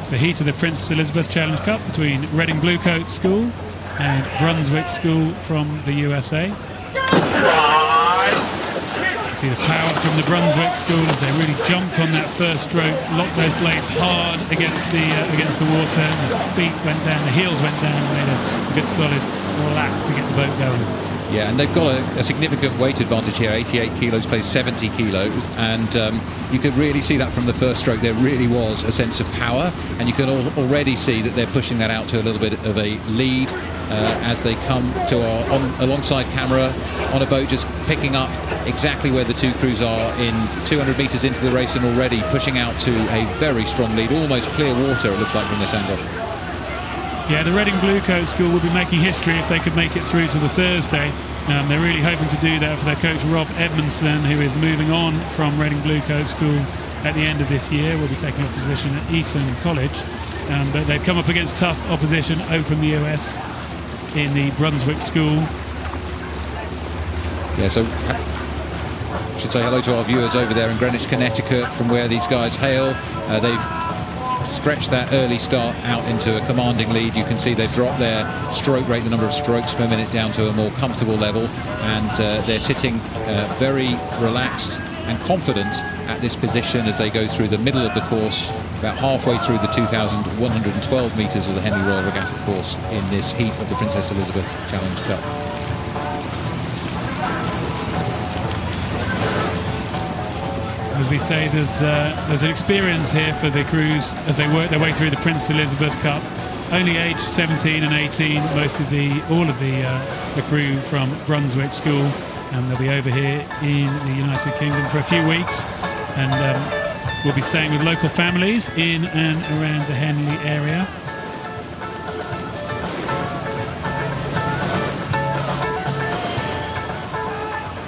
It's the heat of the Princess Elizabeth Challenge Cup between Reading Bluecoat School and Brunswick School from the USA. You see the power from the Brunswick School as they really jumped on that first stroke, locked those blades hard against the water. The feet went down, the heels went down, and made a good solid slap to get the boat going. Yeah, and they've got a significant weight advantage here. 88 kilos plays 70 kilos, and you could really see that from the first stroke. There really was a sense of power, and you can already see that they're pushing that out to a little bit of a lead as they come to alongside camera on a boat, just picking up exactly where the two crews are in 200 metres into the race, and already pushing out to a very strong lead, almost clear water it looks like from this angle. Yeah, the Reading Bluecoat School will be making history if they could make it through to the Thursday. They're really hoping to do that for their coach Rob Edmondson, who is moving on from Reading Bluecoat School at the end of this year. Will be taking up position at Eton College. But they've come up against tough opposition over from the US in the Brunswick School. Yeah, so I should say hello to our viewers over there in Greenwich, Connecticut, from where these guys hail. They've stretched that early start out into a commanding lead. You can see they've dropped their stroke rate, the number of strokes per minute, down to a more comfortable level, and they're sitting very relaxed and confident at this position as they go through the middle of the course, about halfway through the 2,112 metres of the Henley Royal Regatta course in this heat of the Princess Elizabeth Challenge Cup. As we say, there's an experience here for the crews as they work their way through the Princess Elizabeth Cup. Only aged 17 and 18, all of the crew from Brunswick School, and they'll be over here in the United Kingdom for a few weeks, and we'll be staying with local families in and around the Henley area.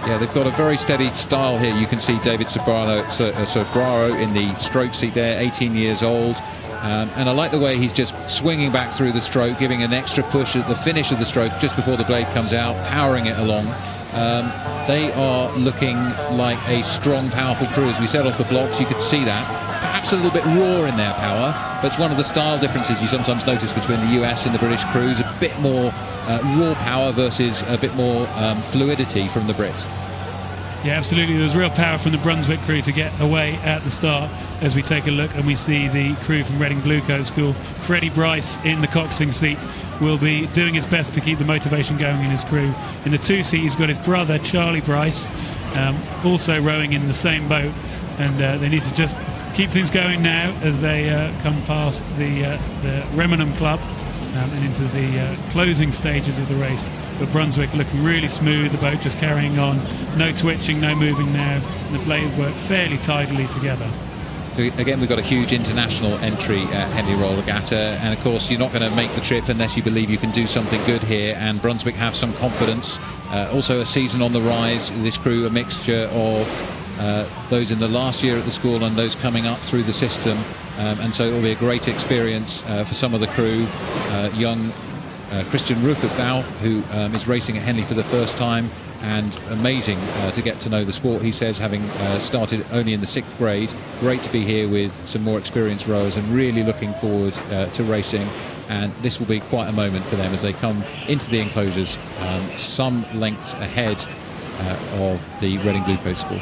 Yeah, they've got a very steady style here. You can see David Sobraro in the stroke seat there, 18 years old. And I like the way he's just swinging back through the stroke, giving an extra push at the finish of the stroke just before the blade comes out, powering it along. They are looking like a strong, powerful crew. As we said off the blocks, you could see that. Perhaps a little bit raw in their power, but it's one of the style differences you sometimes notice between the US and the British crews. A bit more raw power versus a bit more fluidity from the Brits. Yeah, absolutely. There's real power from the Brunswick crew to get away at the start. As we take a look and we see the crew from Reading Bluecoat School, Freddie Bryce in the coxswain seat will be doing his best to keep the motivation going in his crew. In the two seat, he's got his brother, Charlie Bryce, also rowing in the same boat. And they need to just keep things going now as they come past the Remenham Club and into the closing stages of the race. But Brunswick looking really smooth, the boat just carrying on, no twitching, no moving now, and the blade work fairly tidily together. Again, we've got a huge international entry at Henley Royal Regatta, and of course you're not going to make the trip unless you believe you can do something good here, and Brunswick have some confidence. Also a season on the rise, this crew a mixture of those in the last year at the school and those coming up through the system, and so it will be a great experience for some of the crew. Young Christian Rufetbau, who is racing at Henley for the first time, and amazing to get to know the sport, he says, having started only in the 6th grade. Great to be here with some more experienced rowers, and really looking forward to racing, and this will be quite a moment for them as they come into the enclosures some lengths ahead of the Reading Bluecoat School.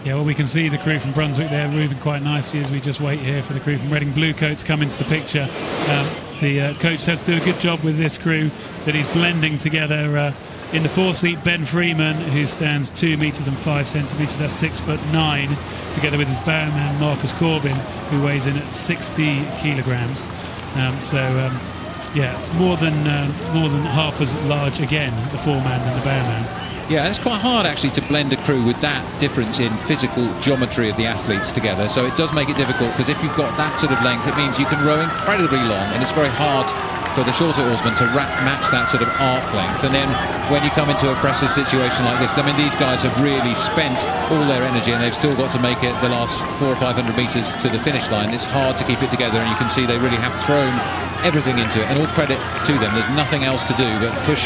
Yeah, well, we can see the crew from Brunswick there moving quite nicely as we just wait here for the crew from Reading Bluecoat to come into the picture. The coach has to do a good job with this crew, that he's blending together. In the 4th seat, Ben Freeman, who stands 2 metres and 5 centimetres, that's 6'9", together with his bowman Marcus Corbin, who weighs in at 60 kilograms. Yeah, more than half as large again, the foreman and the bowman. Yeah, and it's quite hard actually to blend a crew with that difference in physical geometry of the athletes together. So it does make it difficult, because if you've got that sort of length, it means you can row incredibly long, and it's very hard for the shorter oarsmen to match that sort of arc length. And then when you come into a pressure situation like this, I mean, these guys have really spent all their energy, and they've still got to make it the last 400 or 500 metres to the finish line. It's hard to keep it together, and you can see they really have thrown everything into it, and all credit to them. There's nothing else to do but push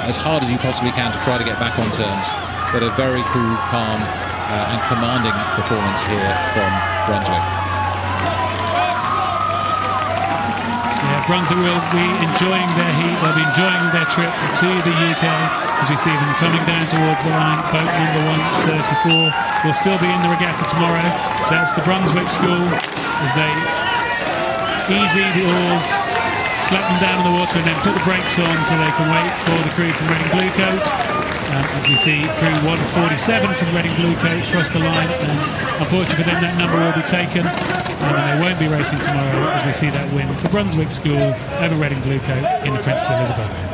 as hard as you possibly can to try to get back on terms. But a very cool, calm and commanding performance here from Brunswick. Brunswick will be enjoying their heat. They'll be enjoying their trip to the UK as we see them coming down towards the line. Boat number 134 will still be in the regatta tomorrow. That's the Brunswick School as they easy the oars, slap them down in the water and then put the brakes on so they can wait for the crew from Reading Bluecoat. As we see crew 147 from Reading Bluecoat cross the line, and unfortunately for them that number will be taken and they won't be racing tomorrow as we see that win for Brunswick School over Reading Bluecoat in the Princess Elizabeth.